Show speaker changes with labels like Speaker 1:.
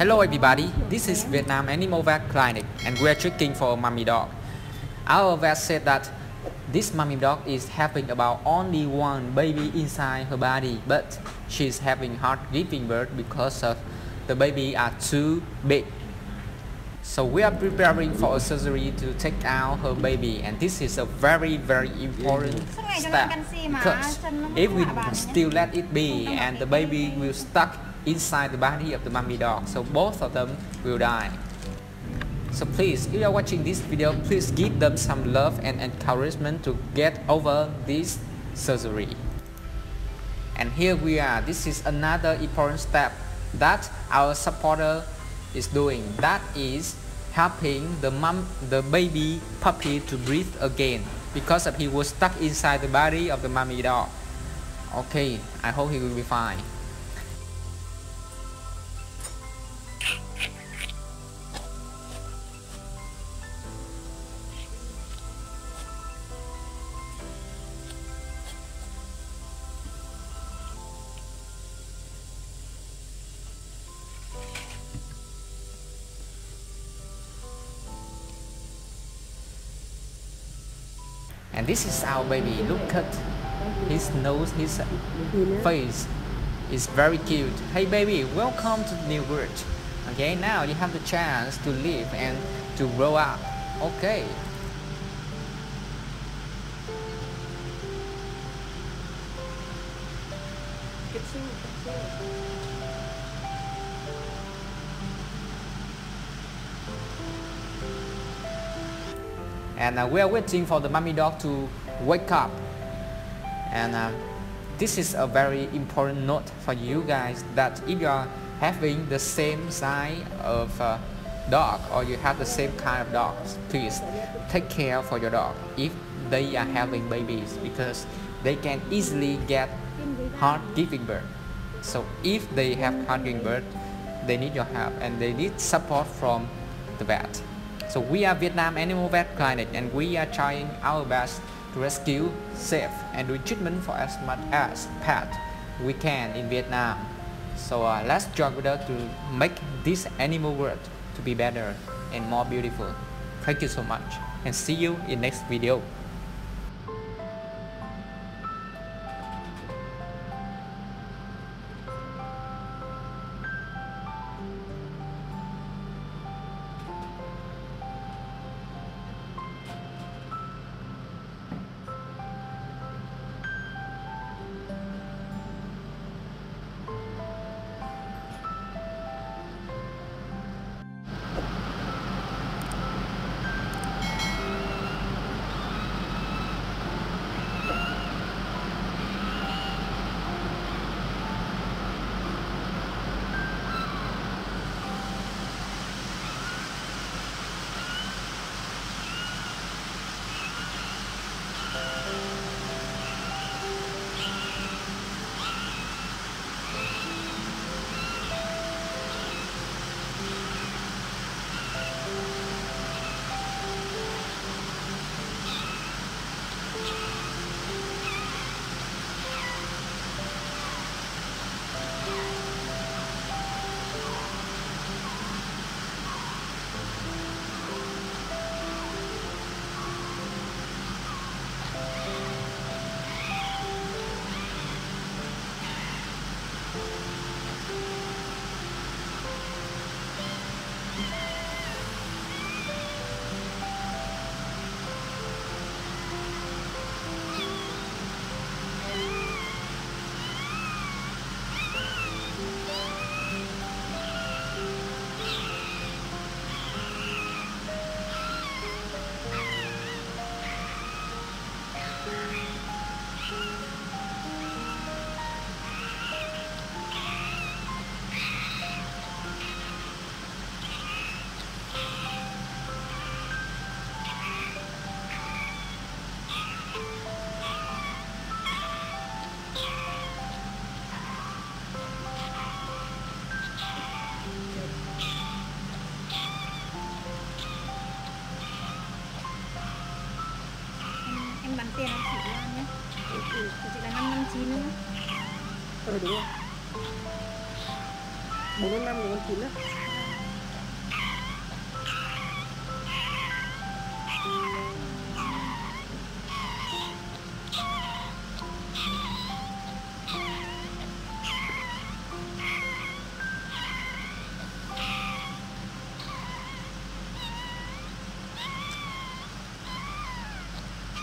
Speaker 1: Hello everybody, this is Vietnam Animal Vet Clinic and we are checking for a mummy dog. Our vet said that this mummy dog is having about only one baby inside her body, but she's having hard giving birth because of the baby are too big. So we are preparing for a surgery to take out her baby, and this is a very important step, because if we still let it be and the baby will stuck inside the body of the mummy dog, so both of them will die. So please, if you are watching this video, please give them some love and encouragement to get over this surgery. And here we are. This is another important step that our supporter is doing, that is helping the baby puppy to breathe again, because he was stuck inside the body of the mummy dog. Okay, I hope he will be fine. And this is our baby. Look at his nose, his face is very cute. Hey baby, welcome to the new world. Okay, now you have the chance to live and to grow up. Okay. And we are waiting for the mummy dog to wake up. And this is a very important note for you guys, that if you are having the same size of dog, or you have the same kind of dogs, please take care for your dog if they are having babies, because they can easily get hard giving birth. So if they have hard giving birth, they need your help and they need support from the vet. So we are Vietnam Animal Vet Clinic, and we are trying our best to rescue, save and do treatment for as much as pet we can in Vietnam. So let's join with us to make this animal world to be better and more beautiful. Thank you so much and see you in next video.
Speaker 2: Em bán tiền em chỉ ra nhé. Chị là 559 nữa.
Speaker 3: Đúng rồi. 455 là con 9 á.
Speaker 2: Bye.